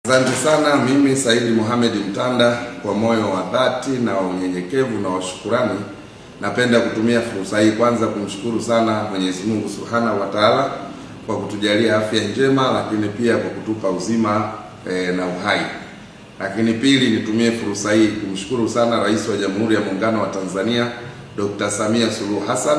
Asante sana. Mimi Saidi Mohamed Mtanda, kwa moyo wa dhati na unyenyekevu na washukurani, napenda kutumia fursa hii kwanza kumshukuru sana Mwenyezi Mungu Subhanahu wa Ta'ala kwa kutujalia afya njema, lakini pia kwa kutupa uzima na uhai. Lakini pili, nitumie fursa hii kumshukuru sana Rais wa Jamhuri ya Muungano wa Tanzania Dr. Samia Suluhu Hassan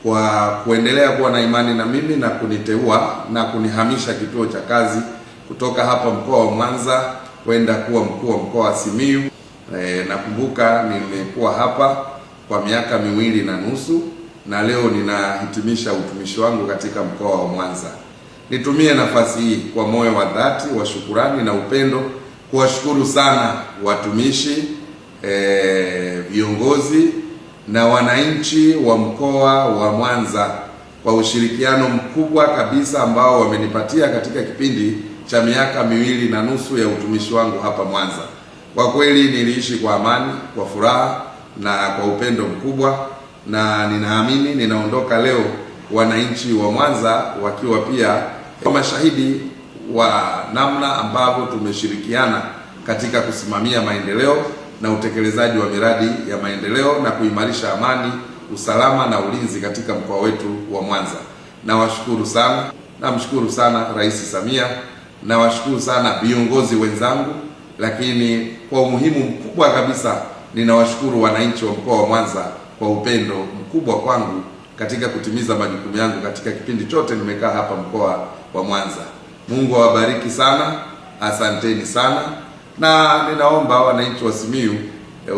kwa kuendelea kuwa na imani na mimi na kuniteua na kunihamisha kituo cha kazi kutoka hapa mkoa wa Mwanza kwenda kuwa mkuu wa mkoa wa Simiyu. Nakumbuka nimekuwa hapa kwa miaka 2.5 na leo ninahitimisha utumishi wangu katika mkoa wa Mwanza. Nitumie nafasi hii kwa moyo wa dhati wa shukurani na upendo kuwashukuru sana watumishi, viongozi na wananchi wa mkoa wa Mwanza kwa ushirikiano mkubwa kabisa ambao wamenipatia katika kipindi cha miaka 2.5 ya utumishi wangu hapa Mwanza. Kwa kweli niliishi kwa amani, kwa furaha na kwa upendo mkubwa, na ninaamini ninaondoka leo wananchi wa Mwanza wakiwa pia mashahidi wa namna ambavyo tumeshirikiana katika kusimamia maendeleo na utekelezaji wa miradi ya maendeleo na kuimarisha amani, usalama na ulinzi katika mkoa wetu wa Mwanza. Nawashukuru sana. Namshukuru sana Rais Samia, nawashukuru sana viongozi wenzangu, lakini kwa umuhimu mkubwa kabisa ninawashukuru wananchi wa mkoa wa Mwanza kwa upendo mkubwa kwangu katika kutimiza majukumu yangu katika kipindi chote nimekaa hapa mkoa wa Mwanza. Mungu awabariki sana, asanteni sana, na ninaomba wananchi wa Simiyu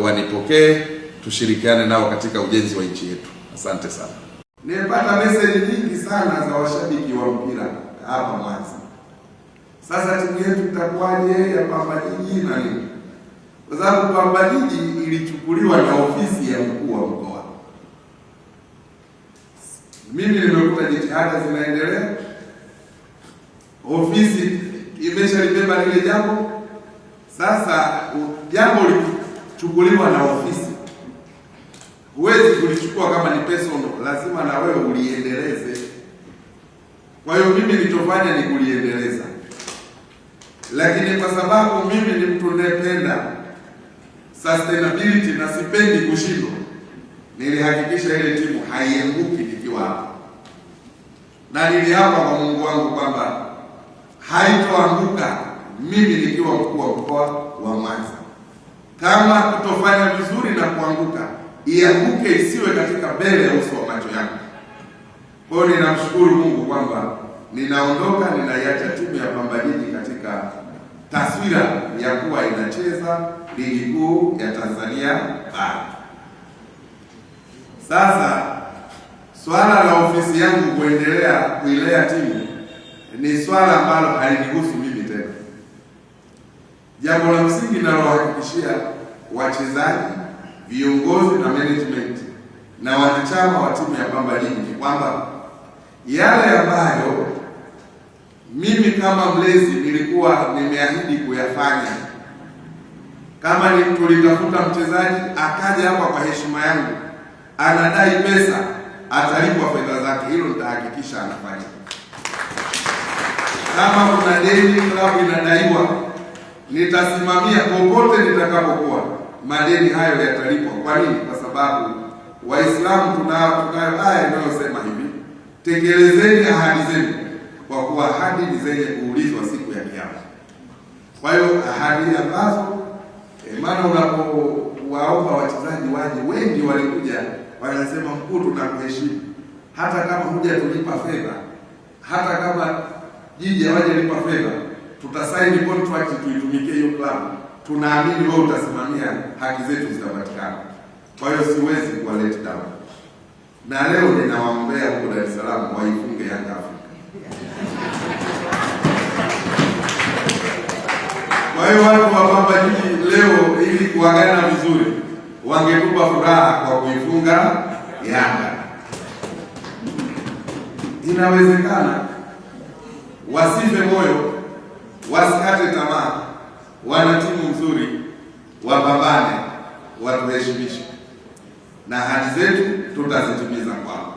wanipokee, tushirikiane nao katika ujenzi wa nchi yetu. Asante sana. Nimepata message nyingi sana za washabiki wa mpira hapa Mwanza. Sasa timu yetu itakuwaje ya Pamba Jiji na nini? Kwa sababu Pamba Jiji ilichukuliwa na ofisi ya mkuu wa mkoa. Mimi nimekuta jitihada zinaendelea. Ofisi imeshalibeba lile jambo. Sasa jambo likichukuliwa na ofisi, huwezi kulichukua kama ni personal, lazima na wewe uliendeleze. Kwa hiyo mimi nilichofanya ni kuliendeleza. Lakini kwa sababu mimi ni mtu ninayependa sustainability na sipendi kushindwa, nilihakikisha ile timu haianguki nikiwa hapa. Na niliapa kwa Mungu wangu kwamba haitoanguka mimi nikiwa mkuu wa mkoa wa Mwanza. Kama kutofanya vizuri na kuanguka, ianguke isiwe katika mbele ya uso wa macho yangu. Kwa hiyo ninamshukuru Mungu kwamba ninaondoka, ninaiacha timu ya Pamba Jiji katika taswira ya kuwa inacheza ligi kuu ya Tanzania bara. Sasa swala la ofisi yangu kuendelea kuilea timu ni swala ambalo halinihusu mimi tena. Jambo la msingi ninalohakikishia wachezaji, viongozi na management na wanachama wa timu ya Pamba Jiji ni kwamba yale ambayo mimi kama mlezi nilikuwa nimeahidi kuyafanya, kama ni tulitafuta mchezaji akaja hapa kwa heshima yangu, anadai pesa, atalipwa fedha zake, hilo nitahakikisha anafanya. Kama kuna deni klabu inadaiwa, nitasimamia popote nitakapokuwa, madeni hayo yatalipwa. Kwa nini? Kwa sababu Waislamu tunayo aya inayosema hivi: tekelezeni ahadi zenu, kwa kuwa ahadi ni zenye kuulizwa siku ya Kiyama. Kwa hiyo ahadi ambazo maana unapowaomba wachezaji waje, wengi walikuja wanasema, mkuu, tunakuheshimu, hata kama hujatulipa fedha, hata kama jiji hawajalipa fedha, tutasaini contract tuitumikie hiyo klabu, tunaamini wewe utasimamia haki zetu zitapatikana. Kwa hiyo siwezi kuwa let down. Na leo ninawaombea huko Dar es Salaam waifunge Yanga Afrika. Kwa hiyo watu wa Pamba Jiji leo, ili kuagana vizuri, wangetupa furaha kwa kuifunga Yanga. Inawezekana. Wasife moyo, wasikate tamaa, wana timu nzuri, wapambane, watuheshimishe, na ahadi zetu tutazitimiza kwao.